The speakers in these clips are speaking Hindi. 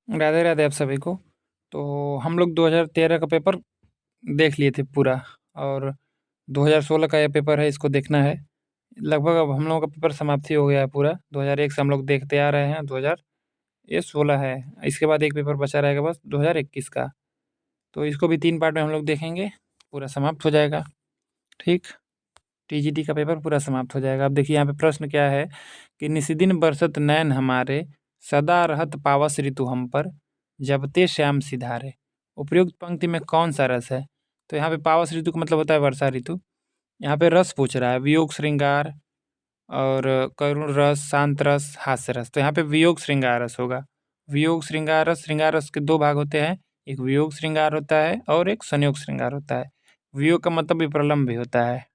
राधे राधे आप सभी को। तो हम लोग 2013 का पेपर देख लिए थे पूरा, और 2016 का यह पेपर है, इसको देखना है। लगभग अब हम लोगों का पेपर समाप्ति हो गया है पूरा। 2001 से हम लोग देखते आ रहे हैं, 2000 ये 16 है। इसके बाद एक पेपर बचा रहेगा बस 2021 का। तो इसको भी 3 पार्ट में हम लोग देखेंगे, पूरा समाप्त हो जाएगा। ठीक, टीजीटी का पेपर पूरा समाप्त हो जाएगा। अब देखिए यहाँ पे प्रश्न क्या है कि निशिदिन बरसत नैन हमारे, सदा रहत पावस ऋतु हम पर, जबते श्याम सिधारे। उपयुक्त पंक्ति में कौन सा रस है? तो यहाँ पे पावस ऋतु का मतलब होता है वर्षा ऋतु। यहाँ पे रस पूछ रहा है, वियोग श्रृंगार और करुण रस, शांत रस, हास्य रस। तो यहाँ पे वियोग श्रृंगार रस होगा। वियोग श्रृंगार रस के 2 भाग होते हैं, एक वियोग श्रृंगार होता है और एक संयोग श्रृंगार होता है। वियोग का मतलब विप्रलम्ब भी होता है।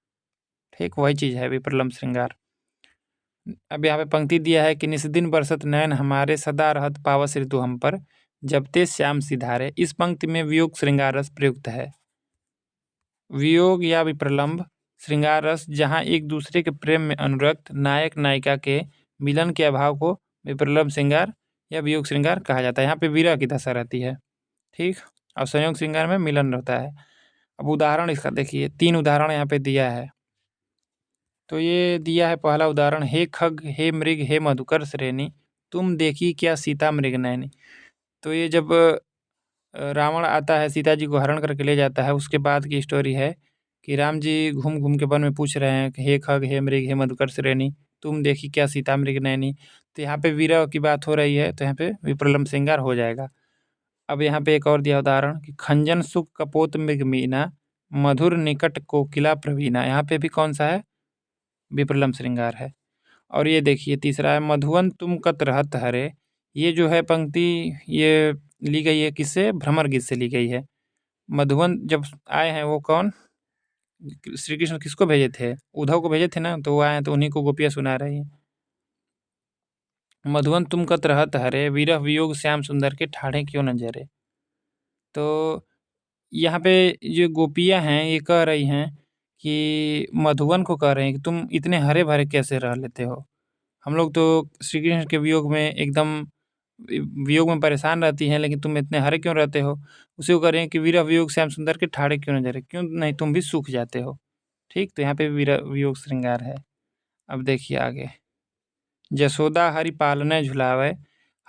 ठीक, वही चीज़ है विप्रलम्ब श्रृंगार। अब यहाँ पे पंक्ति दिया है कि निस्दिन बरसत नयन हमारे, सदा रहत पावस ऋतु हम पर, जबते श्याम सिधारे। इस पंक्ति में वियोग श्रृंगार रस प्रयुक्त है। वियोग या विप्रलम्ब श्रृंगार रस जहाँ एक दूसरे के प्रेम में अनुरक्त नायक नायिका के मिलन के अभाव को विप्रलम्ब श्रृंगार या वियोग श्रृंगार कहा जाता है। यहाँ पे विरह की दशा रहती है। ठीक, और संयोग श्रृंगार में मिलन रहता है। अब उदाहरण इसका देखिए, 3 उदाहरण यहाँ पे दिया है। तो ये दिया है पहला उदाहरण, हे खग हे मृग हे मधुकर श्रेणी, तुम देखी क्या सीता मृग नैनी। तो ये जब रावण आता है, सीता जी को हरण करके ले जाता है, उसके बाद की स्टोरी है कि राम जी घूम घूम के वन में पूछ रहे हैं कि हे खग हे मृग हे मधुकर श्रेणी, तुम देखी क्या सीता मृग नैनी। तो यहाँ पे विरह की बात हो रही है, तो यहाँ पे विप्रलम्ब श्रृंगार हो जाएगा। अब यहाँ पे एक और दिया उदाहरण कि खंजन सुख कपोत मृग मीना, मधुर निकट कोकिला प्रवीणा। यहाँ पे भी कौन सा है? विप्रलम्ब श्रृंगार है। और ये देखिए तीसरा है, मधुवन तुम कत रहत हरे। ये जो है पंक्ति, ये ली गई है किससे? भ्रमर गीत से ली गई है। मधुवन जब आए हैं, वो कौन? श्री कृष्ण किसको भेजे थे? उद्धव को भेजे थे ना, तो वो आए हैं तो उन्हीं को गोपियाँ सुना रही हैं। मधुवन तुम कत रहत हरे, विरह वियोग श्याम सुंदर के ठाढ़े क्यों न जरे। तो यहाँ पे जो गोपियाँ हैं ये कह रही हैं कि मधुवन को कह रहे हैं कि तुम इतने हरे भरे कैसे रह लेते हो। हम लोग तो श्री कृष्ण के वियोग में एकदम वियोग में परेशान रहती हैं, लेकिन तुम इतने हरे क्यों रहते हो? उसी को कह रहे हैं कि विरह वियोग श्याम सुंदर के ठाढ़े क्यों न जरे, क्यों नहीं तुम भी सूख जाते हो। ठीक, तो यहाँ पे विरह वियोग श्रृंगार है। अब देखिए आगे, जसोदा हरि पालने झुलावे,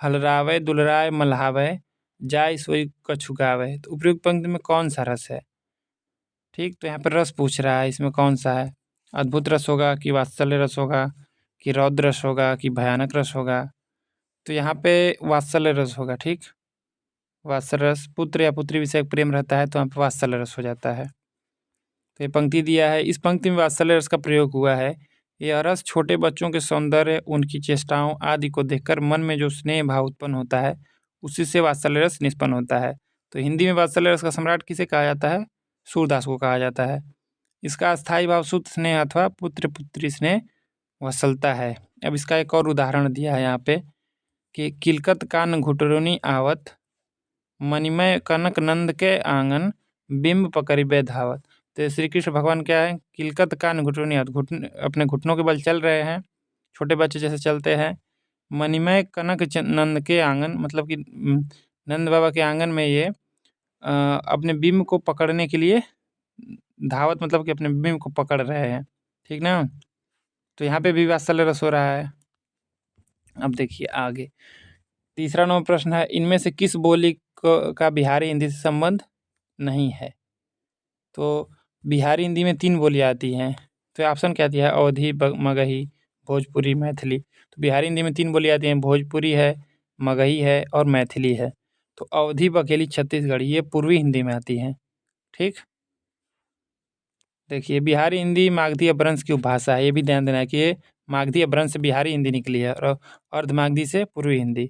हलरावे दुलराय मल्हावे, जाय सोई कछु गावे। तो उपयुक्त पंक्ति में कौन सा रस है? ठीक, तो यहाँ पर रस पूछ रहा है, इसमें कौन सा है? अद्भुत रस होगा कि वात्सल्य रस होगा कि रौद्र रस होगा कि भयानक रस होगा? तो यहाँ पे वात्सल्य रस होगा। ठीक, वात्सल्य रस, पुत्र या पुत्री विषय प्रेम रहता है तो यहाँ पे वात्सल्य रस हो जाता है। तो ये पंक्ति दिया है, इस पंक्ति में वात्सल्य रस का प्रयोग हुआ है। यह रस छोटे बच्चों के सौंदर्य, उनकी चेष्टाओं आदि को देखकर मन में जो स्नेह भाव उत्पन्न होता है, उसी से वात्सल्य रस निष्पन्न होता है। तो हिंदी में वात्सल्य रस का सम्राट किसे कहा जाता है? सूरदास को कहा जाता है। इसका स्थायी भाव शुद्ध स्नेह अथवा पुत्र पुत्री स्नेह वत्सलता है। अब इसका एक और उदाहरण दिया है यहाँ पे कि किलकत कान घुटरुनी आवत, मणिमय कनक नंद के आंगन, बिंब पकड़िबे धावत। तो श्री कृष्ण भगवान क्या है? किलकत कान घुटरुनी आवत, अपने घुटनों के बल चल रहे हैं, छोटे बच्चे जैसे चलते हैं। मणिमय कनक नंद के आंगन, मतलब कि नंद बाबा के आंगन में ये अपने बिंब को पकड़ने के लिए धावत, मतलब कि अपने बिंब को पकड़ रहे हैं। ठीक ना, तो यहाँ पे भी वात्सल्य रस हो रहा है। अब देखिए आगे, तीसरा नंबर प्रश्न है, इनमें से किस बोली का बिहारी हिंदी से संबंध नहीं है? तो बिहारी हिंदी में 3 बोलियाँ आती हैं। तो ऑप्शन क्या दिया है? अवधी, मगही, भोजपुरी, मैथिली। तो बिहारी हिंदी में 3 बोलियाँ आती हैं, भोजपुरी है, मगही है और मैथिली है। तो अवधी, बघेली, छत्तीसगढ़ी ये पूर्वी हिंदी में आती हैं। ठीक, देखिए बिहारी हिंदी मागधी अपभ्रंश की उपभाषा है। ये भी ध्यान देना है कि ये मागधी अपभ्रंश से बिहारी हिंदी निकली है और अर्धमागधी से पूर्वी हिंदी।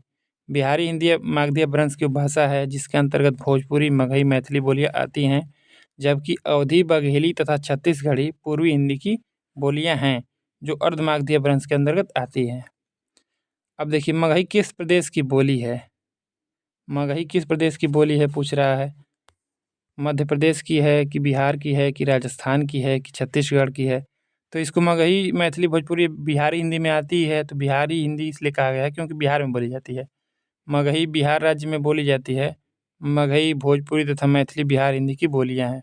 बिहारी हिंदी मागधी अपभ्रंश की उपभाषा है, जिसके अंतर्गत भोजपुरी, मगही, मैथिली बोलियाँ आती हैं, जबकि अवधी, बघेली तथा छत्तीसगढ़ी पूर्वी हिंदी की बोलियाँ हैं जो अर्धमागधी अपभ्रंश के अंतर्गत आती हैं। अब देखिए मगही किस प्रदेश की बोली है? मगही किस प्रदेश की बोली है पूछ रहा है। मध्य प्रदेश की है कि बिहार की है कि राजस्थान की है कि छत्तीसगढ़ की है? तो इसको मगही, मैथिली, भोजपुरी बिहारी हिंदी में आती है, तो बिहारी हिंदी इसलिए कहा गया है क्योंकि बिहार में बोली जाती है। मगही बिहार राज्य में बोली जाती है। मगही भोजपुरी तथा मैथिली बिहार हिंदी की बोलियाँ हैं।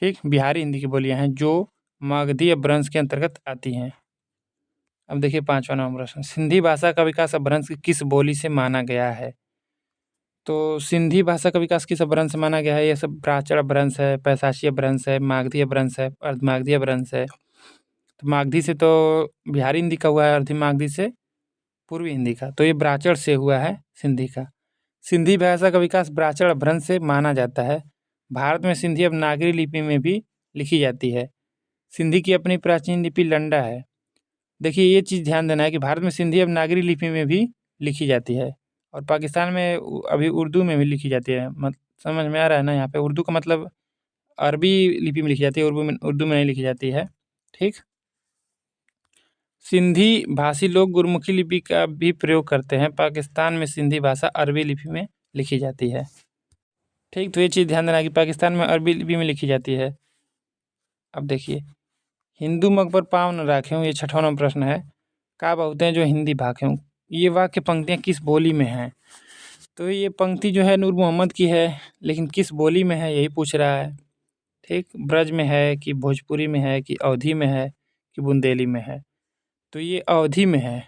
ठीक, बिहारी हिंदी की बोलियाँ हैं जो मगधी अपभ्रंश के अंतर्गत आती हैं। अब देखिए 5वां नंबर प्रश्न, सिंधी भाषा का विकास अपभ्रंश की किस बोली से माना गया है? तो सिंधी भाषा का विकास किस अपभ्रंश से माना गया है? ये सब प्राचीन अपभ्रंश है, पैशाची अपभ्रंश है, मागधी अपभ्रंश है, अर्धमागधी अपभ्रंश है। तो मागधी से तो बिहारी हिंदी का हुआ है, अर्धमागधी से पूर्वी हिंदी का, तो ये ब्राचड़ से हुआ है सिंधी का। सिंधी भाषा का विकास ब्राचड़ अपभ्रंश से माना जाता है। भारत में सिंधी अब नागरी लिपि में भी लिखी जाती है। सिंधी की अपनी प्राचीन लिपि लंडा है। देखिए ये चीज़ ध्यान देना है कि भारत में सिंधी अब नागरी लिपि में भी लिखी जाती है और पाकिस्तान में अभी उर्दू में भी लिखी जाती है। समझ में आ रहा है ना? यहाँ पे उर्दू का मतलब अरबी लिपि में लिखी जाती है, उर्दू में नहीं लिखी जाती है। ठीक, सिंधी भाषी लोग गुरमुखी लिपि का भी प्रयोग करते हैं। पाकिस्तान में सिंधी भाषा अरबी लिपि में लिखी जाती है। ठीक, तो ये चीज़ ध्यान देना कि पाकिस्तान में अरबी लिपि में लिखी जाती है। अब देखिए, हिंदू मग पर पाँव न राखें, ये 6वां नंबर प्रश्न है। का बहुते हैं जो हिंदी भाखें, ये वाक्य पंक्तियाँ किस बोली में हैं? तो ये पंक्ति जो है नूर मोहम्मद की है, लेकिन किस बोली में है यही पूछ रहा है। ठीक, ब्रज में है कि भोजपुरी में है कि अवधी में है कि बुंदेली में है? तो ये अवधी में है।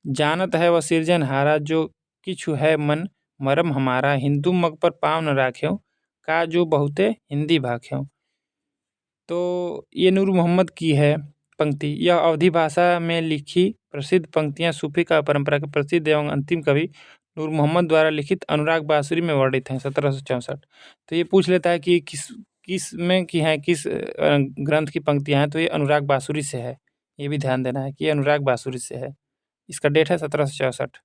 जानत है वह सिरजनहारा जो किछु है मन मरम हमारा, हिंदू मग पर पाँव न राख्यों का जो बहुते हिंदी भाख्यों। तो ये नूर मोहम्मद की है पंक्ति। यह अवधी भाषा में लिखी प्रसिद्ध पंक्तियाँ सूफी का परंपरा के प्रसिद्ध एवं अंतिम कवि नूर मोहम्मद द्वारा लिखित अनुराग बांसुरी में वर्णित हैं 1764। तो ये पूछ लेता है कि किस में की है, किस ग्रंथ की पंक्तियाँ हैं? तो ये अनुराग बांसुरी से है। ये भी ध्यान देना है कि अनुराग बांसुरी से है। इसका डेट है 1764।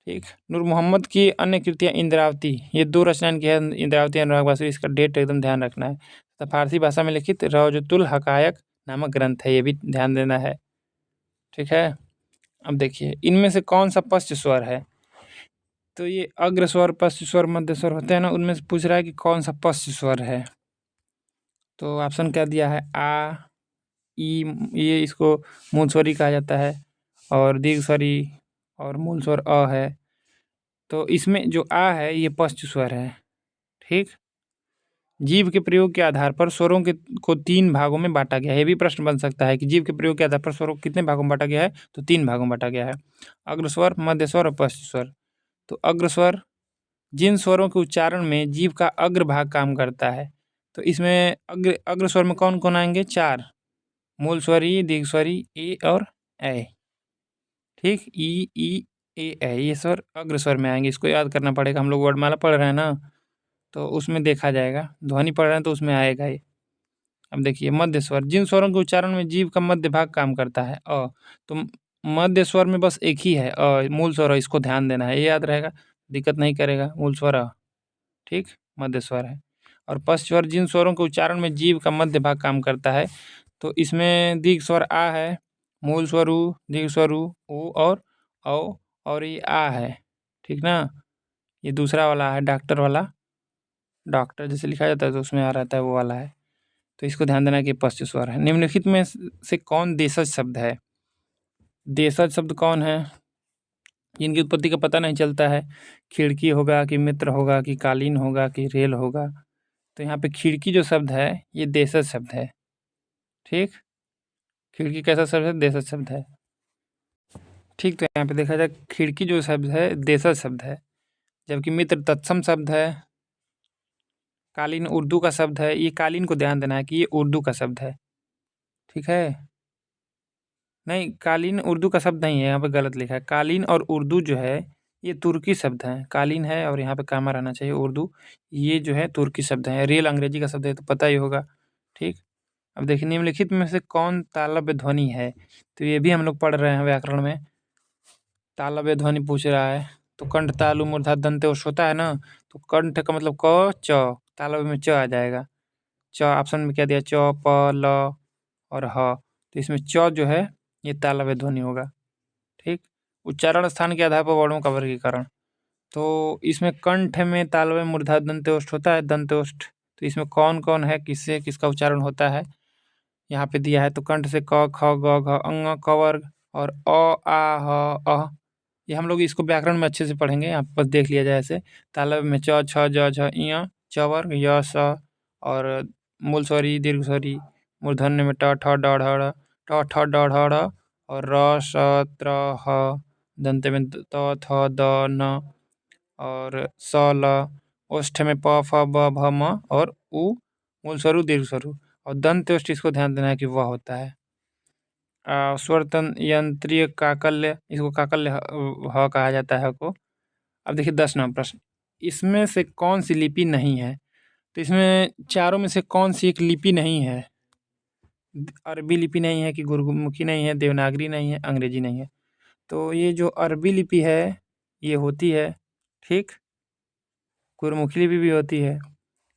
ठीक, नूर मोहम्मद की अन्य कृतियाँ इंद्रावती, ये 2 रचनाएं की है, इंद्रावती अनुराग बांसुरी। इसका डेट एकदम ध्यान रखना है। तो फारसी भाषा में लिखित रौजतुल हकायक नामक ग्रंथ है, ये भी ध्यान देना है। ठीक है, अब देखिए इनमें से कौन सा पश्च स्वर है? तो ये अग्र स्वर, पश्च स्वर, मध्य स्वर होते हैं ना, उनमें से पूछ रहा है कि कौन सा पश्च स्वर है। तो ऑप्शन क्या दिया है? आ, ई, ये इसको मूल स्वरी कहा जाता है, और दीर्घ स्वरी और मूल स्वर अ है। तो इसमें जो आ है ये पश्च स्वर है। ठीक, जीव के प्रयोग के आधार पर स्वरों के को 3 भागों में बांटा गया है। ये भी प्रश्न बन सकता है कि जीव के प्रयोग के आधार पर स्वरों को कितने भागों में बांटा गया है? तो 3 भागों में बांटा गया है, अग्र स्वर, मध्य स्वर और पश्च स्वर। तो अग्र स्वर, जिन स्वरों के उच्चारण में जीव का अग्र भाग काम करता है। तो इसमें अग्र स्वर में कौन कौन आएंगे? 4, मूल स्वरी, दीर्घ स्वरी, ए और ऐ। ठीक, ई ए, ये स्वर अग्र स्वर में आएंगे। इसको याद करना पड़ेगा, हम लोग वर्णमाला पढ़ रहे हैं ना, तो उसमें देखा जाएगा। ध्वनि पढ़ रहे हैं तो उसमें आएगा ये। अब देखिए मध्य स्वर, जिन स्वरों के उच्चारण में जीव का मध्य भाग काम करता है अ, तो मध्य स्वर में बस एक ही है अ, मूल स्वर है, इसको ध्यान देना है, ये याद रहेगा, दिक्कत नहीं करेगा। मूल स्वर अ, ठीक, मध्य स्वर है। और पश्च स्वर, जिन स्वरों के उच्चारण में जीव का मध्य भाग काम करता है। तो इसमें दीर्घ स्वर आ है, मूल स्वर उ, दीर्घ स्वर उ और औ, और ये आ है। ठीक ना, ये दूसरा वाला है, डॉक्टर वाला, डॉक्टर जैसे लिखा जाता है तो उसमें आ रहता है, वो वाला है। तो इसको ध्यान देना कि पश्च स्वर है। निम्नलिखित में से कौन देशज शब्द है? देशज शब्द कौन है जिनकी उत्पत्ति का पता नहीं चलता है? खिड़की होगा कि मित्र होगा कि कालीन होगा कि रेल होगा? तो यहाँ पे खिड़की जो शब्द है ये देशज शब्द है। ठीक, खिड़की कैसा शब्द है? देशज शब्द है। ठीक, तो यहाँ पे देखा जाए खिड़की जो शब्द है देशज शब्द है, जबकि मित्र तत्सम शब्द है। कालीन उर्दू का शब्द है। ये कालीन को ध्यान देना है कि ये उर्दू का शब्द है। ठीक है, नहीं, कालीन उर्दू का शब्द नहीं है, यहाँ पे गलत लिखा है। कालीन और उर्दू जो है ये तुर्की शब्द हैं। कालीन है और यहाँ पे कामा रहना चाहिए उर्दू, ये जो है तुर्की शब्द है। रेल अंग्रेजी का शब्द है, तो पता ही होगा। ठीक, अब देखिए निम्नलिखित में से कौन तालव्य ध्वनि है? तो ये भी हम लोग पढ़ रहे हैं व्याकरण में। तालव्य ध्वनि पूछ रहा है, तो कंठ तालु मूर्धा दंत ओष्ठ होता है ना, तो कंठ का मतलब क च, तालव्य में च आ जाएगा। च ऑप्शन में क्या दिया? च, प, ल और ह। तो इसमें च जो है ये तालव्य ध्वनि होगा। ठीक, उच्चारण स्थान के आधार पर वर्णों का वर्गीकरण। तो इसमें कंठ में तालव्य मूर्धा दंत्योष्ठ होता है, दंत्योष्ठ। तो इसमें कौन कौन है, किससे किसका उच्चारण होता है यहाँ पे दिया है? तो कंठ से क, ख, ग, घ, अंग, क वर्ग और अ, आ, ह, अ। ये हम लोग इसको व्याकरण में अच्छे से पढ़ेंगे, आप बस देख लिया जाए ऐसे। तालब में च, छ, ज, झ, इय, चवर्ग, य, स और मूल स्वरी, दीर्घ स्वरी, मूर्धन्य में ट, ठ, ड, ढ, ड़, ट, ठ, ड, ढ, ड़ और र, स, त्र, ह, दंते में त, थ, द, न और स, ल, ओष्ठ में प, फ, ब, भ, म और उ, मूल स्वरू, दीर्घ स्वरू और दंत ओष्ठ, इसको ध्यान देना है कि वह होता है। स्वरतन यंत्रीय काकल्य, इसको काकल्य ह कहा जाता है को। अब देखिए 10वां प्रश्न, इसमें से कौन सी लिपि नहीं है? तो इसमें चारों में से कौन सी एक लिपि नहीं है? अरबी लिपि नहीं है कि गुरुमुखी नहीं है, देवनागरी नहीं है, अंग्रेजी नहीं है। तो ये जो अरबी लिपि है ये होती है, ठीक, गुरुमुखी लिपि भी होती है,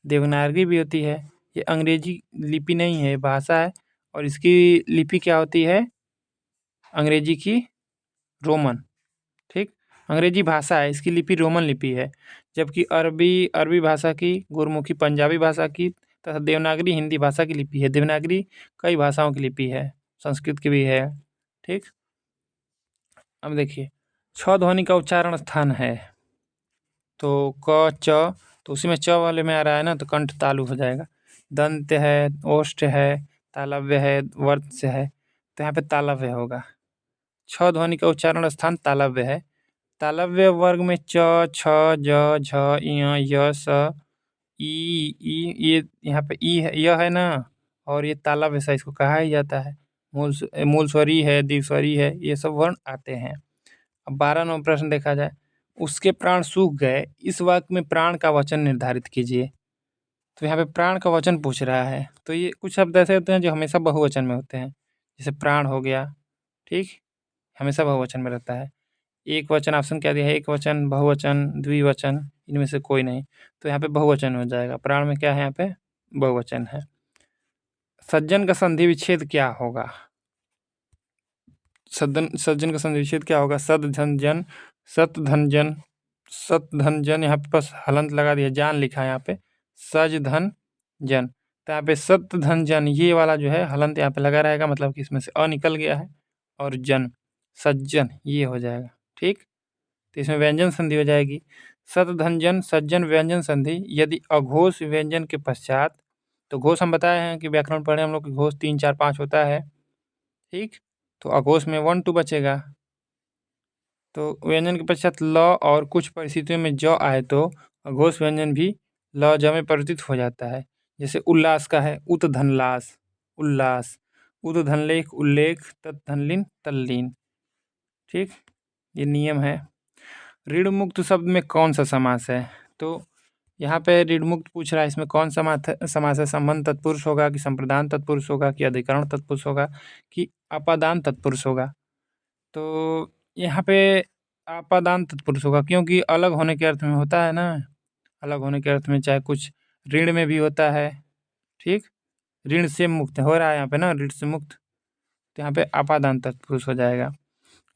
देवनागरी भी होती है, ये अंग्रेजी लिपि नहीं है, भाषा है। और इसकी लिपि क्या होती है? अंग्रेजी की रोमन, ठीक, अंग्रेजी भाषा है, इसकी लिपि रोमन लिपि है। जबकि अरबी अरबी भाषा की, गुरमुखी पंजाबी भाषा की तथा देवनागरी हिंदी भाषा की लिपि है। देवनागरी कई भाषाओं की लिपि है, संस्कृत की भी है, ठीक। अब देखिए छ ध्वनि का उच्चारण स्थान है, तो क, च, तो उसी में च वाले में आ रहा है ना, तो कंठ तालु हो जाएगा। दंत है, ओष्ठ है, तालव्य है, वर्त से है, तो यहाँ पे तालव्य होगा। छ ध्वनि का उच्चारण स्थान तालव्य है। तालव्य वर्ग में च, छ, ज, झ, इय, य, स, ई, ये यहाँ पे ई है, यह है ना, और ये तालव्य सा इसको कहा ही जाता है। मूल स्वरी है, द्विस्वरी है, ये सब वर्ण आते हैं। अब 12वां प्रश्न देखा जाए, उसके प्राण सूख गए, इस वाक्य में प्राण का वचन निर्धारित कीजिए। तो यहाँ पे प्राण का वचन पूछ रहा है, तो ये कुछ शब्द ऐसे होते हैं जो हमेशा बहुवचन में होते हैं, जैसे प्राण हो गया, ठीक, हमेशा बहुवचन में रहता है। एक वचन ऑप्शन क्या दिया है? एक वचन, बहुवचन, द्विवचन, इनमें से कोई नहीं, तो यहाँ पे बहुवचन हो जाएगा। प्राण में क्या है? यहाँ पे बहुवचन है। सज्जन का संधि विच्छेद क्या होगा? सज्जन का संधि विच्छेद क्या होगा? सद धन जन, सत धन जन, सत धन जन, यहाँ पे बस हलंत लगा दिया, जान लिखा है यहाँ पे, सज धन जन, तो यहाँ पे सत धन जन, ये वाला जो है हलंत यहाँ पे लगा रहेगा, मतलब कि इसमें से अ निकल गया है, और जन, सज्जन, ये हो जाएगा, ठीक। तो इसमें व्यंजन संधि हो जाएगी। सत धन जन, सज्जन, व्यंजन संधि यदि अघोष व्यंजन के पश्चात, तो घोष हम बताए हैं कि व्याकरण पढ़े हम लोग कि घोष 3, 4, 5 होता है, ठीक। तो अघोष में 1, 2 बचेगा। तो व्यंजन के पश्चात ल और कुछ परिस्थितियों में ज आए तो अघोष व्यंजन भी ल ज में परिवर्तित हो जाता है। जैसे उल्लास का है उत धनलास, उल्लास, उत धनलेख उल्लेख, तत् धनलीन तल्लीन, ठीक, ये नियम है। ऋण मुक्त शब्द में कौन सा समास है? तो यहाँ पे ऋण मुक्त पूछ रहा है, इसमें कौन समास है? संबंध तत्पुरुष होगा कि संप्रदान तत्पुरुष होगा कि अधिकरण तत्पुरुष होगा कि अपादान तत्पुरुष होगा? तो यहाँ पे अपादान तत्पुरुष होगा, क्योंकि अलग होने के अर्थ में होता है ना, अलग होने के अर्थ में, चाहे कुछ ऋण में भी होता है, ठीक, ऋण से मुक्त हो रहा है यहाँ पे ना, ऋण से मुक्त, तो यहाँ पे अपादान तत्पुरुष हो जाएगा।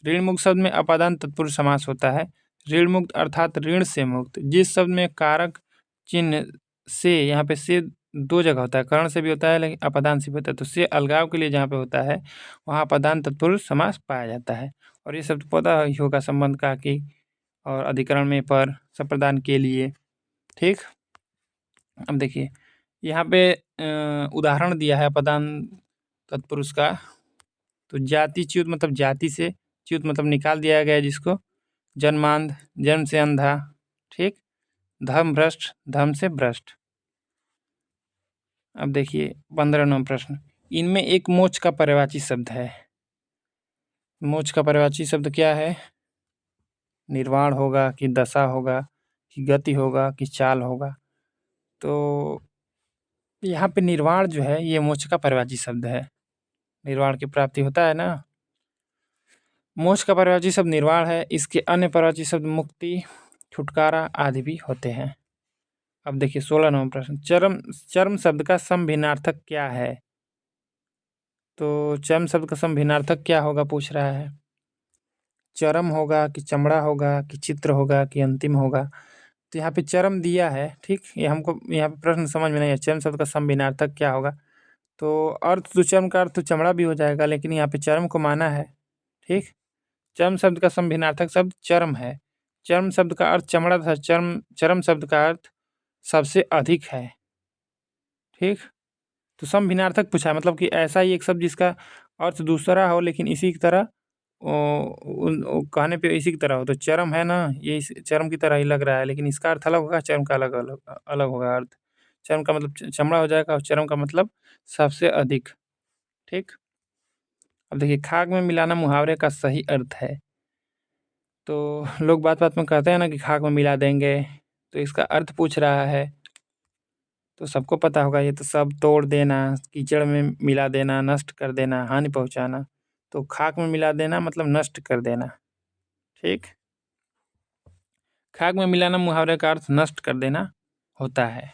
ऋण मुक्त शब्द में अपादान तत्पुरुष समास होता है। ऋण मुक्त अर्थात ऋण से मुक्त, जिस शब्द में कारक चिन्ह से, यहाँ पे से 2 जगह होता है, कर्ण से भी होता है लेकिन अपादान से भी होता है, तो से अलगाव के लिए जहाँ पे होता है वहाँ अपादान तत्पुरुष समास पाया जाता है। और ये शब्द पता ही होगा, संबंध का कि, और अधिकरण में पर, संप्रदान के लिए, ठीक। अब देखिए यहाँ पे उदाहरण दिया है अपादान तत्पुरुष का, तो जाति च्युत मतलब जाति से, च्युत मतलब निकाल दिया गया जिसको, जन्मांध, जन्म से अंधा, ठीक, धर्म भ्रष्ट, धर्म से भ्रष्ट। अब देखिए 15वां प्रश्न, इनमें एक मोक्ष का पर्यायवाची शब्द है। मोक्ष का पर्यायवाची शब्द क्या है? निर्वाण होगा कि दशा होगा कि गति होगा कि चाल होगा? तो यहाँ पे निर्वाण जो है ये मोक्ष का पर्यायवाची शब्द है, निर्वाण की प्राप्ति होता है ना। मोक्ष का पर्यायवाची शब्द निर्वाण है, इसके अन्य पर्यायवाची शब्द मुक्ति, छुटकारा आदि भी होते हैं। अब देखिए 16वां प्रश्न, चरम शब्द का समभिन्नार्थक क्या है? तो चरम शब्द का समभिन्नार्थक क्या होगा पूछ रहा है। चरम होगा कि चमड़ा होगा कि चित्र होगा कि अंतिम होगा? तो यहाँ पे चरम दिया है, ठीक, ये हमको यहाँ पे प्रश्न समझ में नहीं है, चरम शब्द का समभिन्नार्थक क्या होगा? तो अर्थ तो चरम का अर्थ तो चमड़ा भी हो जाएगा, लेकिन यहाँ पे चरम को माना है, ठीक, चर्म शब्द का समभिनार्थक शब्द चर्म है। चर्म शब्द का अर्थ चमड़ा तथा चर्म चर्म शब्द का अर्थ सबसे अधिक है। ठीक, तो समभिनार्थक पूछा है, मतलब कि ऐसा ही एक शब्द जिसका अर्थ दूसरा हो लेकिन इसी की तरह कहने पे इसी की तरह हो। तो चरम है ना, ये इस चरम की तरह ही लग रहा है, लेकिन इसका अर्थ अलग होगा, चरम का अलग अलग अलग होगा अर्थ। चरम का मतलब चमड़ा हो जाएगा और चरम का मतलब सबसे अधिक। ठीक, अब देखिए, खाक में मिलाना मुहावरे का सही अर्थ है। तो लोग बात बात में कहते हैं ना कि खाक में मिला देंगे, तो इसका अर्थ पूछ रहा है। तो सबको पता होगा, ये तो सब तोड़ देना, कीचड़ में मिला देना, नष्ट कर देना, हानि पहुंचाना। तो खाक में मिला देना मतलब नष्ट कर देना। ठीक, खाक में मिलाना मुहावरे का अर्थ नष्ट कर देना होता है।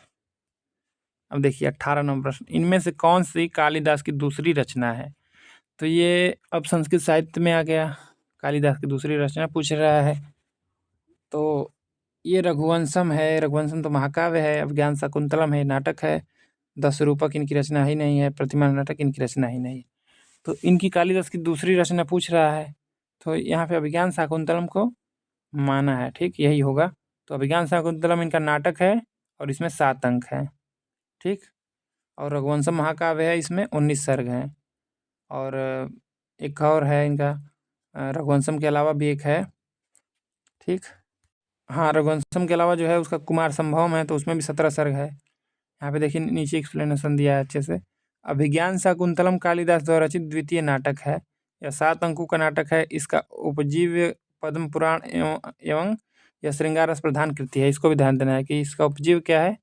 अब देखिए 18 नंबर प्रश्न, इनमें से कौन सी कालिदास की दूसरी रचना है? तो ये अब संस्कृत साहित्य में आ गया, कालिदास की दूसरी रचना पूछ रहा है। तो ये रघुवंशम है। रघुवंशम तो महाकाव्य है। अभिज्ञान शाकुंतलम है, नाटक है। 10 रूपक इनकी रचना ही नहीं है। प्रतिमा नाटक इनकी रचना ही नहीं। तो इनकी कालिदास की दूसरी रचना पूछ रहा है, तो यहाँ पे अभिज्ञान शाकुंतलम को माना है। ठीक, यही होगा। तो अभिज्ञान शाकुंतलम इनका नाटक है और इसमें 7 अंक हैं। ठीक, और रघुवंशम महाकाव्य है, इसमें 19 सर्ग हैं। और एक और है इनका, रघुवंशम के अलावा भी एक है। ठीक, हाँ, रघुवंशम के अलावा जो है उसका कुमार संभवम है, तो उसमें भी 17 सर्ग है। यहाँ पे देखिए नीचे एक्सप्लेनेशन दिया है अच्छे से। अभिज्ञान शाकुंतलम कालिदास द्वारा रचित द्वितीय नाटक है। यह 7 अंकों का नाटक है। इसका उपजीव्य पद्म पुराण एवं यह श्रृंगार रस प्रधान कृति है। इसको भी ध्यान देना है कि इसका उपजीव्य क्या है,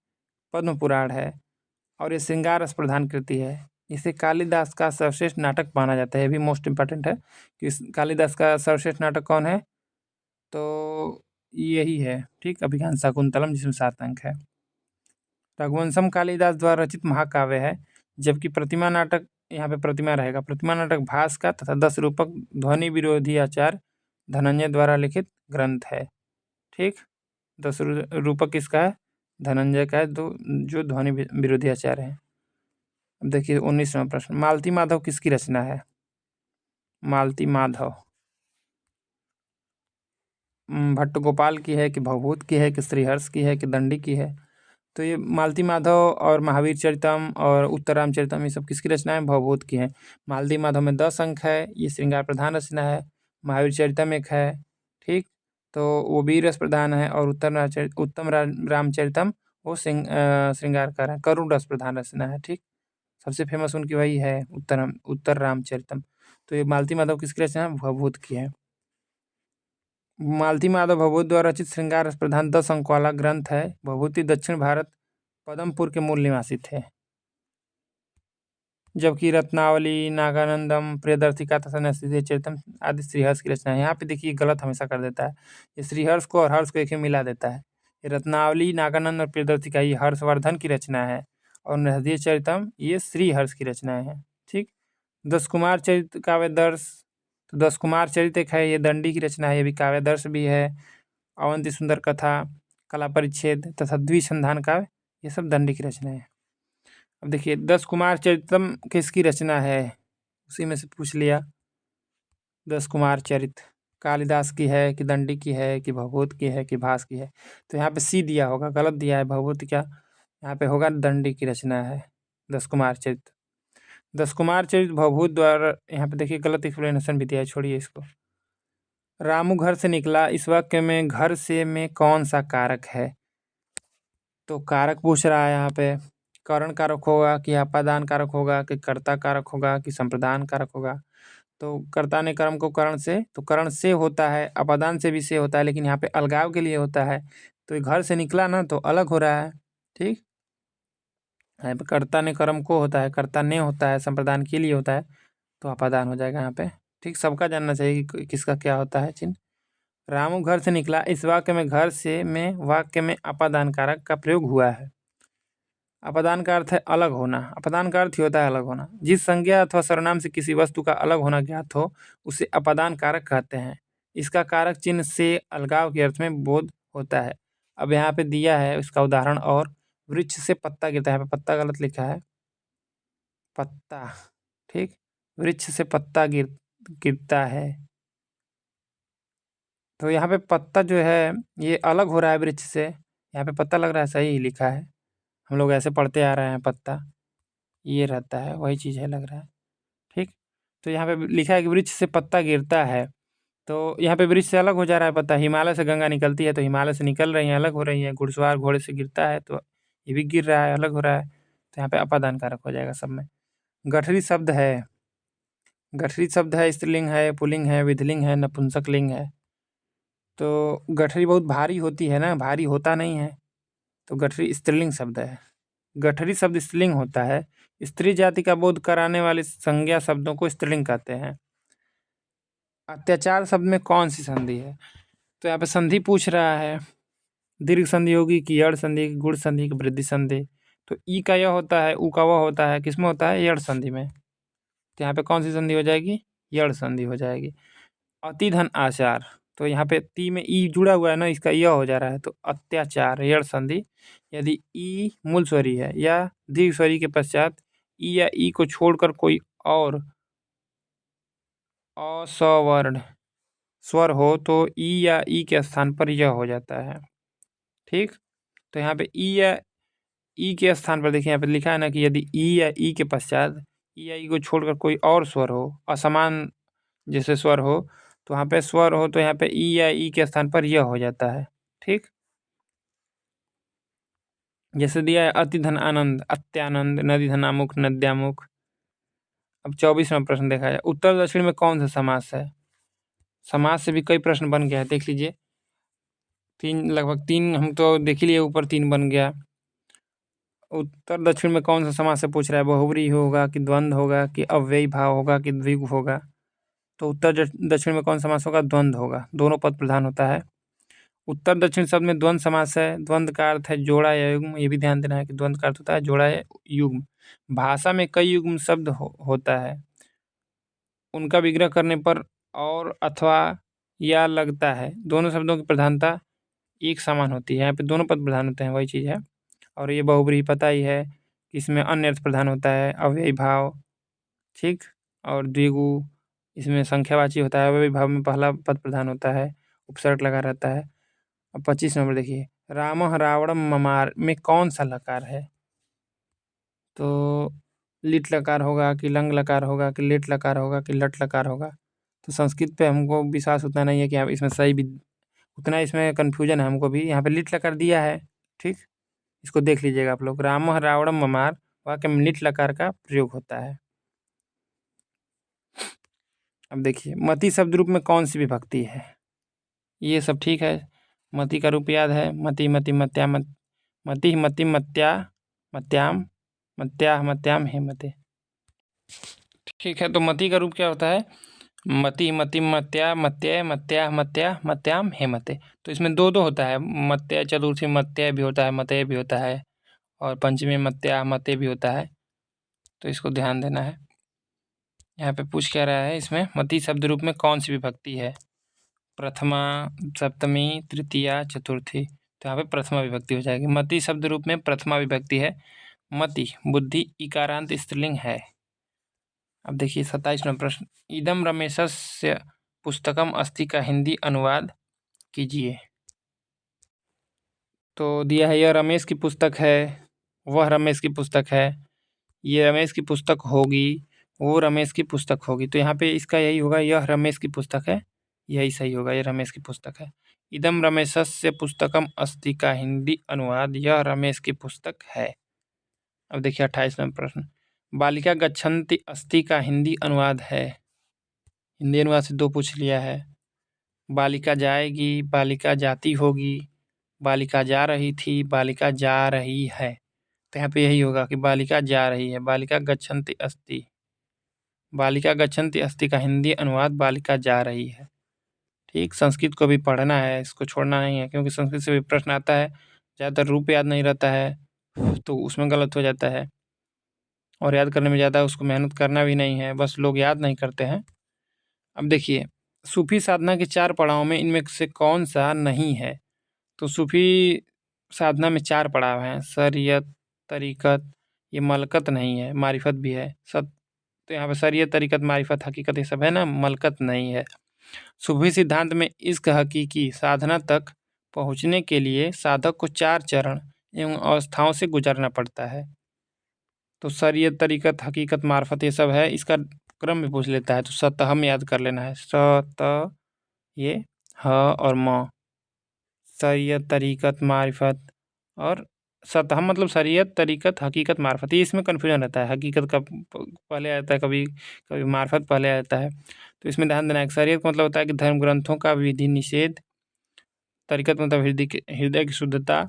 पद्म पुराण है, और ये श्रृंगार रस प्रधान कृति है। इसे कालिदास का सर्वश्रेष्ठ नाटक माना जाता है। ये भी मोस्ट इम्पॉर्टेंट है कि कालिदास का सर्वश्रेष्ठ नाटक कौन है, तो यही है। ठीक, अभिज्ञान शाकुंतलम, जिसमें 7 अंक है। रघुवंशम कालिदास द्वारा रचित महाकाव्य है, जबकि प्रतिमा नाटक, यहाँ पे प्रतिमा रहेगा, प्रतिमा नाटक भास का तथा 10 रूपक ध्वनि विरोधी आचार्य धनंजय द्वारा लिखित ग्रंथ है। ठीक, 10 रूपक किसका है, धनंजय का है, जो ध्वनि विरोधी आचार्य है। अब देखिए 19वां प्रश्न, मालती माधव किसकी रचना है? मालती माधव भट्ट गोपाल की है कि भवभूत की है कि श्रीहर्ष की है कि दंडी की है? तो ये मालती माधव और महावीर चरितम और उत्तराम चरितम, ये सब किसकी रचनाएं? भवभूत की हैं। मालती माधव में 10 अंक है, ये श्रृंगार प्रधान रचना है। महावीर चरितम एक है, ठीक, तो वो वीर रस प्रधान है। और उत्तम रामचरितम वो श्रृंगार का है, करुण रस प्रधान रचना है। ठीक, सबसे फेमस उनकी वही है, उत्तर रामचरितम। तो ये मालती माधव किसकी रचना है? भवभूत की है। मालती माधव भवभूत द्वारा रचित श्रृंगार रस प्रधान 10 अंक वाला ग्रंथ है। भवभूति दक्षिण भारत पदमपुर के मूल निवासी थे, जबकि रत्नावली, नागानंदम, प्रियदर्शिका तथा नरसिंह चरितम आदि श्रीहर्ष की रचना है। यहाँ पे देखिए गलत हमेशा कर देता है, ये श्रीहर्ष को और हर्ष को एक ही मिला देता है। ये रत्नावली, नागानंद और प्रियदर्शिका ये हर्षवर्धन की रचना है, और नरसिंह चरितम ये श्रीहर्ष की रचनाएं हैं। ठीक, 10 कुमार चरित काव्यदर्श, तो 10 कुमार चरित एक है, ये दंडी की रचना है, ये भी काव्यदर्श भी है। अवंती सुंदर कथा, कला परिच्छेद तथा द्विसंधान काव्य, ये सब दंडी की रचना है। अब देखिए 10 कुमार चरितम किसकी रचना है, उसी में से पूछ लिया। 10 कुमार चरित कालिदास की है कि दंडी की है कि भवभूत की है कि भास की है? तो यहाँ पे सी दिया होगा, गलत दिया है। भवभूत क्या, यहाँ पे होगा दंडी की रचना है 10 कुमार चरित। 10 कुमार चरित भवभूत द्वारा, यहाँ पे देखिए गलत एक्सप्लेनेशन भी दिया है, छोड़िए इसको। रामू घर से निकला, इस वाक्य में घर से में कौन सा कारक है? तो कारक पूछ रहा है यहाँ पे। करण कारक होगा कि अपादान कारक होगा कि कर्ता कारक होगा कि संप्रदान कारक होगा? तो कर्ता ने कर्म को करण से, तो करण से होता है, अपादान से भी से होता है, लेकिन यहाँ पे अलगाव के लिए होता है। तो ये घर से निकला ना, तो अलग हो रहा है। ठीक, यहाँ पे कर्ता ने कर्म को होता है, कर्ता ने होता है, संप्रदान के लिए होता है, तो अपादान हो जाएगा यहाँ पे। ठीक, सबका जानना चाहिए कि किसका क्या होता है चिन्ह। रामू घर से निकला, इस वाक्य में घर से में वाक्य में अपादान कारक का प्रयोग हुआ है। अपादान का अर्थ है अलग होना। अपादान का अर्थ ही होता है अलग होना। जिस संज्ञा अथवा सर्वनाम से किसी वस्तु का अलग होना ज्ञात हो, उसे अपादान कारक कहते हैं। इसका कारक चिन्ह से अलगाव के अर्थ में बोध होता है। अब यहाँ पे दिया है इसका उदाहरण, और वृक्ष से पत्ता गिरता है, यहाँ पे पत्ता गलत लिखा है, पत्ता। ठीक, वृक्ष से पत्ता गिरता है, तो यहाँ पे पत्ता जो है ये अलग हो रहा है वृक्ष से, यहाँ पे पत्ता लग रहा है सही ही लिखा है, हम लोग ऐसे पढ़ते आ रहे हैं पत्ता ये रहता है, वही चीज़ है लग रहा है। ठीक, तो यहाँ पे लिखा है कि वृक्ष से पत्ता गिरता है, तो यहाँ पे वृक्ष से अलग हो जा रहा है पत्ता, हिमालय से गंगा निकलती है तो हिमालय से निकल रही हैं, अलग हो रही हैं, घुड़सवार घोड़े से गिरता है तो ये भी गिर रहा है, अलग हो रहा है, तो यहाँ पे अपादान कारक हो जाएगा सब में। गठरी शब्द है, गठरी शब्द है, स्त्रीलिंग है, पुल्लिंग है, विधिलिंग है, नपुंसक लिंग है। तो गठरी बहुत भारी होती है ना, भारी होता नहीं है, तो गठरी स्त्रीलिंग शब्द है। गठरी शब्द स्त्रीलिंग होता है, स्त्री जाति का बोध कराने वाले संज्ञा शब्दों को स्त्रीलिंग कहते हैं। अत्याचार शब्द में कौन सी संधि है? तो यहाँ पे संधि पूछ रहा है, दीर्घ संधि होगी कि यड़ संधि, गुण संधि, की वृद्धि संधि। तो ई का यह होता है, उ का वह होता है, किसमें होता है? यड़ संधि में। तो यहाँ पे कौन सी संधि हो जाएगी? यड़ संधि हो जाएगी। अति धन आचार, तो यहाँ पे ती में ई जुड़ा हुआ है ना, इसका यह हो जा रहा है, तो अत्याचार यड़ संधि। यदि ई मूल स्वरी है या दीर्घ स्वरी के पश्चात ई या ई को छोड़कर कोई और असवर्ण स्वर हो तो ई या ई के स्थान पर यह हो जाता है। ठीक, तो यहाँ पे ई या ई के स्थान पर देखिए, यहाँ पे लिखा है ना कि यदि ई या ई के पश्चात ई या ई को छोड़कर कोई और स्वर हो, असमान जैसे स्वर हो, तो वहाँ पे स्वर हो तो यहाँ पे ई या ई के स्थान पर यह हो जाता है। ठीक, जैसे दिया है अति धन आनंद, अत्यानंद, नदी धनामुख, नद्यामुख। अब 24वां प्रश्न देखा जाए, उत्तर दक्षिण में कौन सा समास है? समास से भी कई प्रश्न बन गया है, देख लीजिए। लगभग तीन हम तो देख ही लिए, ऊपर 3 बन गया। उत्तर दक्षिण में कौन सा समास से पूछ रहा है? बहुब्रीहि होगा कि द्वंद्व होगा कि अव्ययी भाव होगा कि द्विगु होगा? तो उत्तर दक्षिण में कौन समास होगा? द्वंद्व होगा, दोनों पद प्रधान होता है। उत्तर दक्षिण शब्द में द्वंद्व समास है, द्वंद्व का अर्थ है जोड़ा या युग्म, ये भी ध्यान देना है कि द्वंद्व का अर्थ होता है जोड़ा या युग्म। भाषा में कई युग्म शब्द होता है, उनका विग्रह करने पर और अथवा या लगता है, दोनों शब्दों की प्रधानता एक समान होती है, यहाँ पे दोनों पद प्रधान होते हैं, वही चीज़ है। और ये बहुब्रीहि पता ही है कि इसमें अन्य अर्थ प्रधान होता है, अव्ययी भाव। ठीक, और द्विगु इसमें संख्यावाची होता है, अव्ययी भाव में पहला पद प्रधान होता है, उपसर्ग लगा रहता है। अब 25 नंबर देखिए, रामः रावणम ममार में कौन सा लकार है? तो लिट लकार होगा कि लंग लकार होगा कि लेट लकार होगा कि लट लकार होगा? तो संस्कृत पे हमको विश्वास उतना नहीं है कि आप इसमें सही भी, उतना इसमें कन्फ्यूजन है हमको भी। यहाँ पे लिट लकार दिया है, ठीक, इसको देख लीजिएगा आप लोग। रामः रावणम ममार वाक्य में लिट लकार का प्रयोग होता है। अब देखिए, मति शब्द रूप में कौन सी विभक्ति है? ये सब ठीक है, मति का रूप याद है, मति मति मत्या मति मति मत्या मत्याम मत्या मत्याम हे मते। ठीक है, तो मति का रूप क्या होता है? मति मति मत्या मत्या मत्या मत्या मत्याम हे मते। तो इसमें दो दो होता है, मत्या चतुर्थी मत्या भी होता है, मते भी होता है, और पंचमी मत्या मते भी होता है, तो इसको ध्यान देना है। यहाँ पे पूछ क्या रहा है, इसमें मति शब्द रूप में कौन सी विभक्ति है? प्रथमा, सप्तमी, तृतीया, चतुर्थी। तो यहाँ पे प्रथमा विभक्ति हो जाएगी। मति शब्द रूप में प्रथमा विभक्ति है। मति बुद्धि इकारांत स्त्रीलिंग है। अब देखिए 27वां प्रश्न, इदम रमेशस्य पुस्तकम अस्ति का हिंदी अनुवाद कीजिए। तो दिया है, यह रमेश की पुस्तक है, वह रमेश की पुस्तक है, ये रमेश की पुस्तक होगी, वो रमेश की पुस्तक होगी। तो यहाँ पे इसका यही होगा, यह रमेश की पुस्तक है, यही सही होगा, यह रमेश की पुस्तक है। इदम रमेशस्य पुस्तकम अस्ति का हिंदी अनुवाद, यह रमेश की पुस्तक है। अब देखिए 28वां प्रश्न, बालिका गच्छन्ति अस्ति का हिंदी अनुवाद है। हिंदी अनुवाद से 2 पूछ लिया है। बालिका जाएगी, बालिका जाती होगी, बालिका जा रही थी, बालिका जा रही है। तो यहाँ पे यही होगा कि बालिका जा रही है, बालिका गच्छन्ति अस्ति। बालिका गच्छन्ति अस्ति का हिंदी अनुवाद बालिका जा रही है। ठीक, संस्कृत को भी पढ़ना है, इसको छोड़ना नहीं है, क्योंकि संस्कृत से भी प्रश्न आता है, ज़्यादातर रूप याद नहीं रहता है तो उसमें गलत हो जाता है, और याद करने में ज़्यादा उसको मेहनत करना भी नहीं है, बस लोग याद नहीं करते हैं। अब देखिए, सूफी साधना के 4 पड़ाव में इनमें से कौन सा नहीं है? तो सूफी साधना में 4 पड़ाव हैं, शरीयत, तरीक़त, ये मलकत नहीं है, मारिफत भी है। तो यहाँ पे शरीयत, तरीक़त, मारिफत, हकीकत ये सब है ना, मलकत नहीं है। सूफी सिद्धांत में इश्क हकीकी साधना तक पहुँचने के लिए साधक को 4 चरण एवं अवस्थाओं से गुजरना पड़ता है। तो शरीयत, तरीक़त, हकीकत, मार्फत ये सब है। इसका क्रम भी पूछ लेता है तो स, त, हम याद कर लेना है। स, त, ये ह और म। शरीयत, तरीक़त, मारिफत और सतह मतलब शरीयत, तरीक़त, हकीकत, मार्फत। ये इसमें कन्फ्यूजन रहता है, हकीकत कब पहले आता है, कभी कभी मार्फत पहले आता है। तो इसमें ध्यान देना है। शरीयत का मतलब होता है कि धर्म ग्रंथों का विधि निषेध, तरीक़त मतलब हृदय की शुद्धता,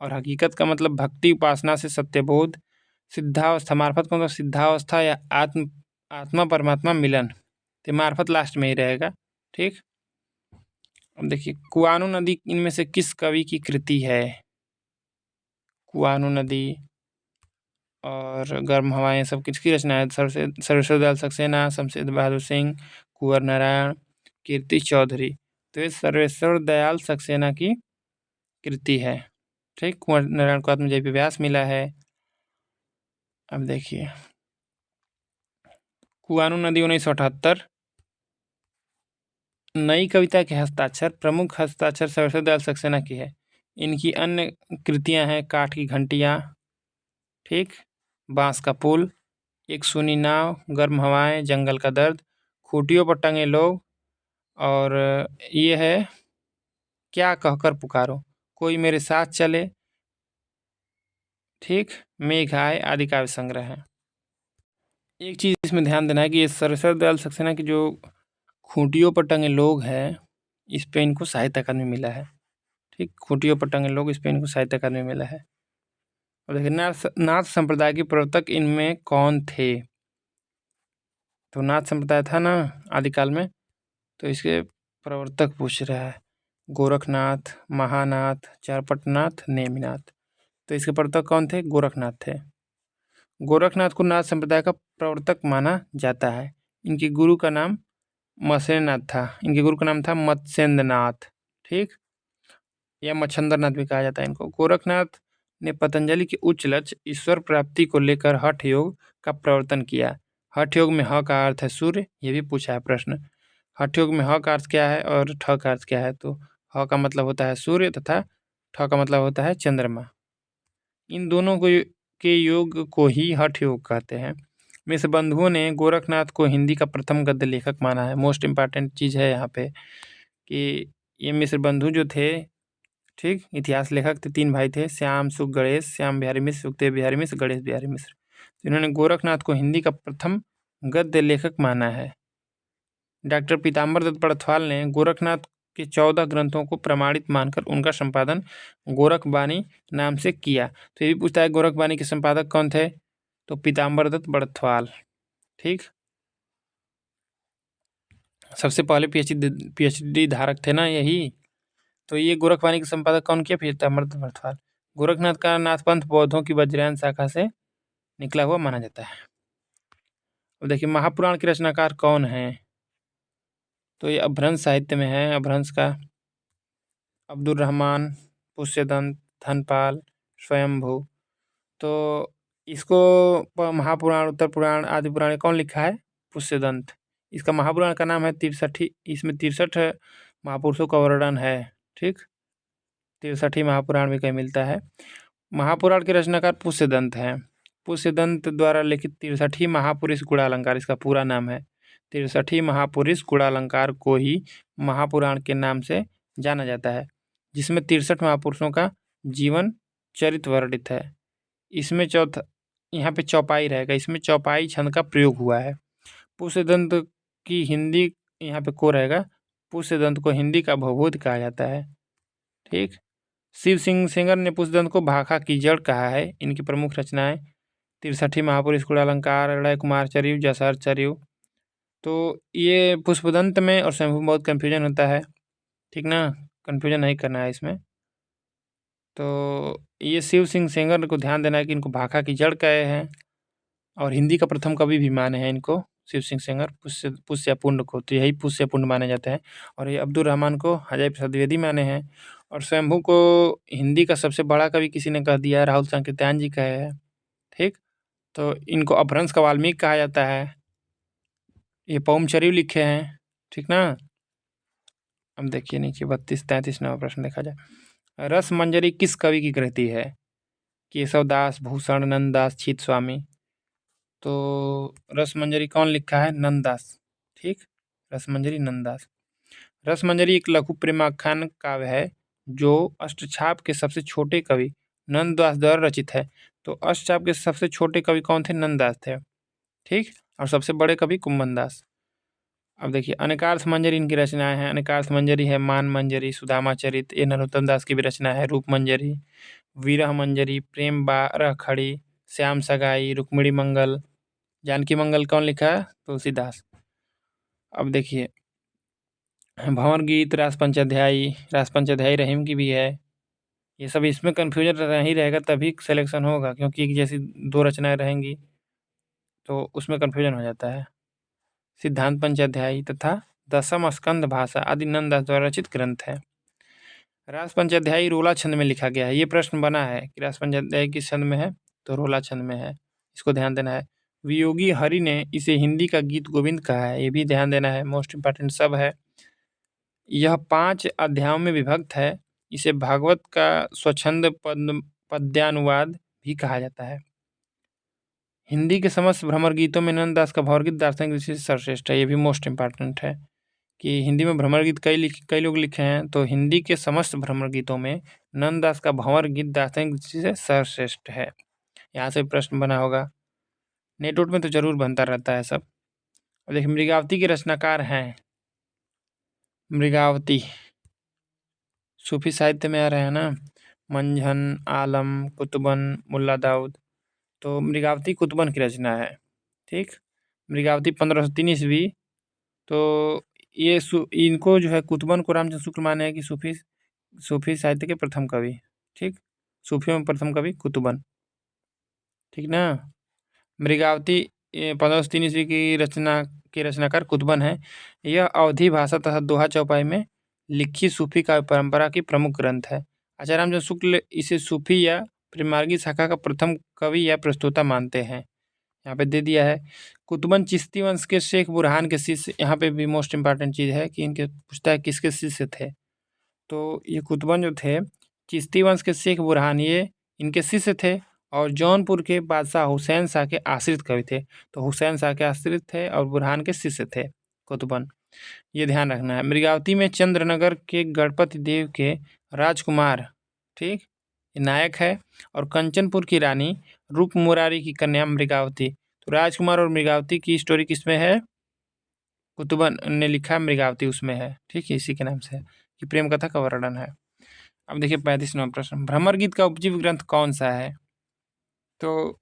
और हकीकत का मतलब भक्ति उपासना से सत्यबोध। सिद्धावस्था, मार्फत का मतलब सिद्धावस्था या आत्मा परमात्मा मिलन। तो मार्फत लास्ट में ही रहेगा। ठीक, अब देखिए कुआनो नदी इनमें से किस कवि की कृति है? कुआनो नदी और गर्म हवाएं सब किसकी रचना है? सर्वेश्वर दयाल सक्सेना, शमशेर बहादुर सिंह, कुंवर नारायण, कीर्ति चौधरी। तो ये सर्वेश्वर दयाल सक्सेना की कृति है। ठीक, कुंवर नारायण को आत्मजयी व्यास मिला है। अब देखिए कुआनो नदी 1978। नई कविता के हस्ताक्षर, प्रमुख हस्ताक्षर सर्वेश्वर दयाल सक्सेना की है। इनकी अन्य कृतियां हैं काठ की घंटियां, ठीक, बांस का पुल, एक सूनी नाव, गर्म हवाएं, जंगल का दर्द, खूटियों पर टंगे लोग, और ये है क्या कहकर पुकारो, कोई मेरे साथ चले, ठीक, मेघ आए आदि काव्य संग्रह है। एक चीज इसमें ध्यान देना है कि ये सर्वेश्वर दयाल सक्सेना की जो खूंटियों पर टंगे लोग हैं, इस पे इनको साहित्य अकादमी मिला है। ठीक, खूंटियों पर टंगे लोग, इस पे इनको साहित्य अकादमी मिला है। और देखिए नाथ संप्रदाय के प्रवर्तक इनमें कौन थे? तो नाथ संप्रदाय था ना आदिकाल में, तो इसके प्रवर्तक पूछ रहा है। गोरखनाथ, महानाथ, चारपटनाथ, नेमिनाथ। तो इसके प्रवर्तक कौन थे? गोरखनाथ थे। गोरखनाथ को नाथ संप्रदाय का प्रवर्तक माना जाता है। इनके गुरु का नाम मत्स्यनाथ था। इनके गुरु का नाम था मत्स्येंद्रनाथ, ठीक, या मच्छंद्रनाथ भी कहा जाता है इनको। गोरखनाथ ने पतंजलि के उच्च लक्ष्य ईश्वर प्राप्ति को लेकर हठ योग का प्रवर्तन किया। हठ योग में ह का अर्थ है सूर्य, ये भी पूछा है प्रश्न। हठ योग में ह का अर्थ क्या है और ठ का अर्थ क्या है? तो ह का मतलब होता है सूर्य तथा ठ का मतलब होता है चंद्रमा। इन दोनों को के योग को ही हठ योग कहते हैं। मिश्र बंधुओं ने गोरखनाथ को हिंदी का प्रथम गद्य लेखक माना है। मोस्ट इम्पॉर्टेंट चीज़ है यहाँ पे कि ये मिश्र बंधु जो थे, ठीक, इतिहास लेखक थे। 3 भाई थे, श्याम सुख गणेश, श्याम बिहारी मिश्र, सुखदेव बिहारी मिश्र, गणेश बिहारी मिश्र। इन्होंने गोरखनाथ को हिंदी का प्रथम गद्य लेखक माना है। डॉक्टर पीताम्बर दत्त बड़थवाल ने गोरखनाथ के 14 ग्रंथों को प्रमाणित मानकर उनका संपादन गोरखबानी नाम से किया। तो ये भी पूछता है गोरखबानी के संपादक कौन थे? तो पीताम्बर दत्त बड़थवाल, ठीक, सबसे पहले पीएचडी धारक थे ना यही। तो ये गोरखबानी के संपादक कौन किया? पीताम्बर दत्त बड़थवाल। गोरखनाथ का नाथपंथ बौद्धों की वज्रयान शाखा से निकला हुआ माना जाता है। अब देखिए महापुराण के रचनाकार कौन है? तो ये अपभ्रंश साहित्य में है। अपभ्रंश का अब्दुल रहमान, पुष्यदंत, धनपाल, स्वयंभू। तो इसको महापुराण, उत्तर पुराण, आदि पुराण कौन लिखा है? पुष्यदंत। इसका महापुराण का नाम है 63। इसमें 63 महापुरुषों का वर्णन है, ठीक, 63 महापुराण भी कहीं मिलता है। महापुराण के रचनाकार पुष्यदंत हैं। पुष्यदंत द्वारा लिखित 63 महापुरुष गुणालंकार इसका पूरा नाम है। 63 महापुरुष गुणालंकार को ही महापुराण के नाम से जाना जाता है, जिसमें 63 महापुरुषों का जीवन चरित्र वर्णित है। इसमें यहाँ पे चौपाई रहेगा, इसमें चौपाई छंद का प्रयोग हुआ है। पुष्यदंत की हिंदी यहाँ पे को रहेगा। पुष्यदंत को हिंदी का भवभूत कहा जाता है, ठीक। शिव सिंह सेंगर ने पुष्यदंत को भाखा की जड़ कहा है। इनकी प्रमुख रचनाएं 63 महापुरुष गुणालंकार, लय कुमार चरिव, जसहर चरिव। तो ये पुष्पदंत में और शंभु में बहुत कन्फ्यूजन होता है, ठीक ना, कन्फ्यूजन नहीं करना है इसमें। तो ये शिव सिंह सेंगर को ध्यान देना है कि इनको भाखा की जड़ कहे हैं, और हिंदी का प्रथम कवि भी माने हैं इनको शिव सिंह सेंगर, पुष्यपुंड को। तो यही पुष्यपुंड माने जाते हैं। और ये अब्दुल रहमान को अजय प्रसाद द्विवेदी माने हैं। और स्वयंभू को हिंदी का सबसे बड़ा कवि किसी ने कह दिया है, राहुल सांकृत्यायन जी कहे हैं, ठीक। तो इनको अपभ्रंश का वाल्मीकि कहा जाता है। ये पौम चरिव लिखे हैं, ठीक ना। अब देखिए नीचे 32-33 नंबर प्रश्न देखा जाए। रस मंजरी किस कवि की कृति है? केशव दास, भूषण, नंददास, छीत स्वामी। तो रसमंजरी कौन लिखा है? नंददास। ठीक, रसमंजरी नंददास। रसमंजरी एक लघु प्रेमाख्यान काव्य है जो अष्टछाप के सबसे छोटे कवि नंददास द्वारा रचित है। तो अष्टछाप के सबसे छोटे कवि कौन थे? नंददास थे। ठीक, और सबसे बड़े कवि कुंभन दास। अब देखिए अनेकार्थ मंजरी इनकी रचनाएं हैं। अनेकार्थ मंजरी है मान मंजरी, सुदामा चरित, ये नरोत्तम दास की भी रचना है। रूप मंजरी, विरह मंजरी, प्रेम बारह खड़ी, श्याम सगाई, रुक्मिणी मंगल, जानकी मंगल कौन लिखा है? तुलसीदास। अब देखिए भंवर गीत, रास पंचाध्यायी, रास पंचाध्यायी रहीम की भी है। ये सब इसमें कन्फ्यूजन नहीं रहेगा तभी सिलेक्शन होगा, क्योंकि एक जैसी दो रचनाएं रहेंगी तो उसमें कन्फ्यूजन हो जाता है। सिद्धांत पंचाध्यायी तथा दसम स्कंद भाषा आदि नंददास द्वारा रचित ग्रंथ है। रास पंचाध्यायी रोला छंद में लिखा गया है। ये प्रश्न बना है कि रास पंचाध्यायी किस छंद में है? तो रोला छंद में है, इसको ध्यान देना है। वियोगी हरि ने इसे हिंदी का गीत गोविंद कहा है, ये भी ध्यान देना है, मोस्ट इंपॉर्टेंट सब है। यह 5 अध्यायों में विभक्त है। इसे भागवत का स्वच्छंद पद्यानुवाद भी कहा जाता है। हिंदी के समस्त भ्रमर गीतों में नंददास का भंवर गीत दार्शनिक दृष्टि से सर्वश्रेष्ठ है। ये भी मोस्ट इंपॉर्टेंट है कि हिंदी में भ्रमर गीत कई लोग लिखे हैं, तो हिंदी के समस्त भ्रमर गीतों में नंददास का भंवर गीत दार्शनिक दृष्टि से सर्वश्रेष्ठ है। यहाँ से प्रश्न बना होगा, नेट में तो जरूर बनता रहता है सब। और देखिए मृगावती के रचनाकार हैं, मृगावती सूफी साहित्य में आ रहे हैं ना, मंझन, आलम, कुतुबन, मुल्ला दाऊद। तो मृगावती कुतुबन की रचना है। ठीक, मृगावती 1503 ईस्वी। तो ये इनको जो है कुतुबन को रामचंद्र शुक्ल माने हैं कि सूफी साहित्य के प्रथम कवि। ठीक, सूफियों में प्रथम कवि कुतुबन। ठीक ना, मृगावती 1503 ईस्वी की रचना के रचनाकार कुतुबन है। यह अवधी भाषा तथा दोहा चौपाई में लिखी सूफी काव्य परंपरा की प्रमुख ग्रंथ है। आचार्य रामचंद्र शुक्ल इसे सूफी या प्रेमार्गी शाखा का प्रथम कवि या प्रस्तोता मानते हैं। यहाँ पे दे दिया है। कुतुबन चिश्ती वंश के शेख बुरहान के शिष्य, यहाँ पे भी मोस्ट इंपॉर्टेंट चीज़ है कि इनके पूछता है किसके शिष्य थे। तो ये कुतुबन जो थे चिश्ती वंश के शेख बुरहान, ये इनके शिष्य थे और जौनपुर के बादशाह हुसैन शाह के आश्रित कवि थे। तो हुसैन शाह के आश्रित थे और बुरहान के शिष्य थे कुतुबन, ये ध्यान रखना है। मृगावती में चंद्रनगर के गणपति देव के राजकुमार, ठीक, नायक है, और कंचनपुर की रानी रूप मुरारी की कन्या मृगावती। तो राजकुमार और मृगावती की स्टोरी किसमें है? कुतुबन ने लिखा, मृगावती उसमें है। ठीक है, इसी के नाम से कि प्रेम कथा का वर्णन है। अब देखिए 35 नंबर प्रश्न, भ्रमर गीत का उपजीव्य ग्रंथ कौन सा है? तो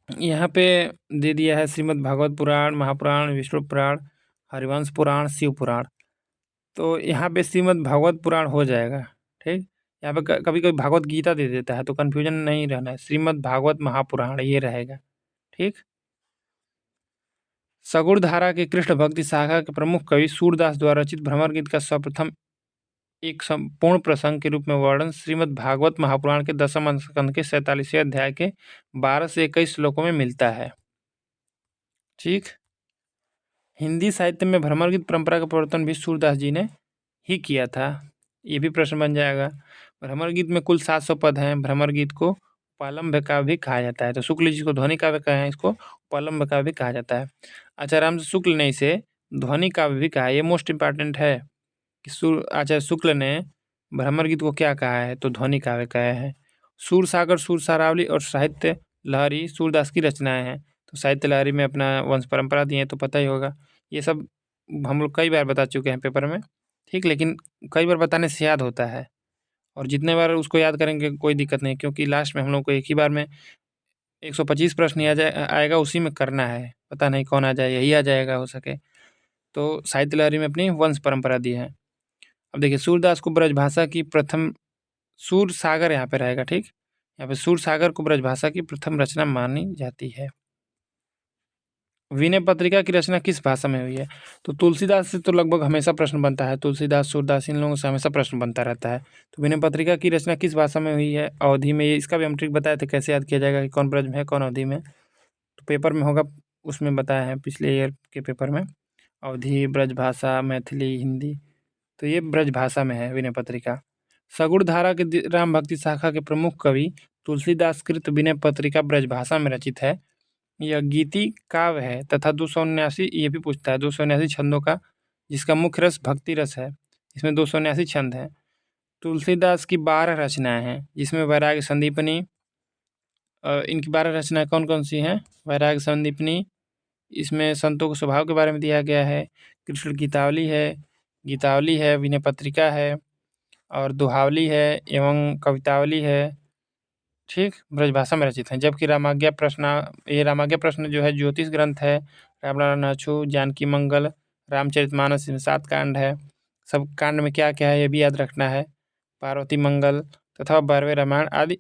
यहाँ पे दे दिया है श्रीमद् भागवत पुराण, महापुराण, विष्णु पुराण, हरिवंश पुराण, शिव पुराण। तो यहाँ पे श्रीमद् भागवत पुराण हो जाएगा। ठीक, यहाँ पे कभी कभी भागवत गीता दे देता है तो कन्फ्यूजन नहीं रहना है, श्रीमद् भागवत महापुराण ये रहेगा। ठीक, सगुण धारा के कृष्ण भक्ति शाखा के प्रमुख कवि सूरदास द्वारा रचित भ्रमर गीत का सर्वप्रथम एक संपूर्ण प्रसंग के रूप में वर्णन श्रीमद् भागवत महापुराण के 10वें स्कंद के 47वें अध्याय के 12 से 21 श्लोकों में मिलता है। ठीक, हिंदी साहित्य में भ्रमर गीत परंपरा का प्रवर्तन भी सूरदास जी ने ही किया था। ये भी प्रश्न बन जाएगा। भ्रमर गीत में कुल 700 पद हैं। भ्रमर गीत को उपालंब काव्य भी कहा जाता है। तो शुक्ल जी को ध्वनि काव्य कहा है, इसको उपालंब काव्य भी कहा जाता है। आचार्य रामचंद्र शुक्ल ने इसे ध्वनि काव्य भी कहा है। ये मोस्ट इंपॉर्टेंट है कि आचार्य शुक्ल ने भ्रमर गीत को क्या कहा है? तो ध्वनि काव्य कहा है। सूर सागर, सूर सारावली और साहित्य लहरी सूरदास की रचनाएं हैं। तो साहित्य लहरी में अपना वंश परंपरा दी है तो पता ही होगा। ये सब हम लोग कई बार बता चुके हैं पेपर में। ठीक, लेकिन कई बार बताने से याद होता है, और जितने बार उसको याद करेंगे कोई दिक्कत नहीं, क्योंकि लास्ट में हम लोग को एक ही बार में 125 प्रश्न आएगा, उसी में करना है। पता नहीं कौन आ जाए, यही आ जाएगा हो सके। तो साहित्य लहरी में अपनी वंश परंपरा दी है। अब देखिए सूरदास को ब्रजभाषा की प्रथम, सूर सागर यहाँ पे रहेगा। ठीक, यहाँ पे सूर सागर को ब्रजभाषा की प्रथम रचना मानी जाती है। विनय पत्रिका की रचना किस भाषा में हुई है? तो तुलसीदास से तो लगभग हमेशा प्रश्न बनता है, तुलसीदास, सूरदास, इन लोगों से हमेशा प्रश्न बनता रहता है। तो विनय पत्रिका की रचना किस भाषा में हुई है? अवधि में। इसका भी हम ट्रिक बताए थे कैसे याद किया जाएगा कि कौन ब्रज में है कौन अवधि में। तो पेपर में होगा, उसमें बताया है पिछले ईयर के पेपर में। अवधी, ब्रजभाषा, मैथिली, हिंदी। तो ये ब्रजभाषा में है विनय पत्रिका। सगुण धारा के राम भक्ति शाखा के प्रमुख कवि तुलसीदास कृत विनय पत्रिका ब्रजभाषा में रचित है। यह गीति काव्य है तथा 279 ये भी पूछता है 279 छंदों का, जिसका मुख्य रस भक्ति रस है। इसमें 279 छंद हैं। तुलसीदास की 12 रचनाएं हैं, जिसमें वैराग्य संदीपनी। इनकी 12 रचनाएं कौन कौन सी हैं? वैराग्य संदीपनी, इसमें संतों के स्वभाव के बारे में दिया गया है। कृष्ण गीतावली है, विनय पत्रिका है, और दोहावली है एवं कवितावली है। ठीक, ब्रजभाषा में रचित हैं। जबकि रामाज्ञा प्रश्न जो है ज्योतिष ग्रंथ है। रामलला अछू, जानकी मंगल, रामचरितमानस, इसमें 7 कांड है। सब कांड में क्या क्या है ये भी याद रखना है। पार्वती मंगल तथा 12वें रामायण आदि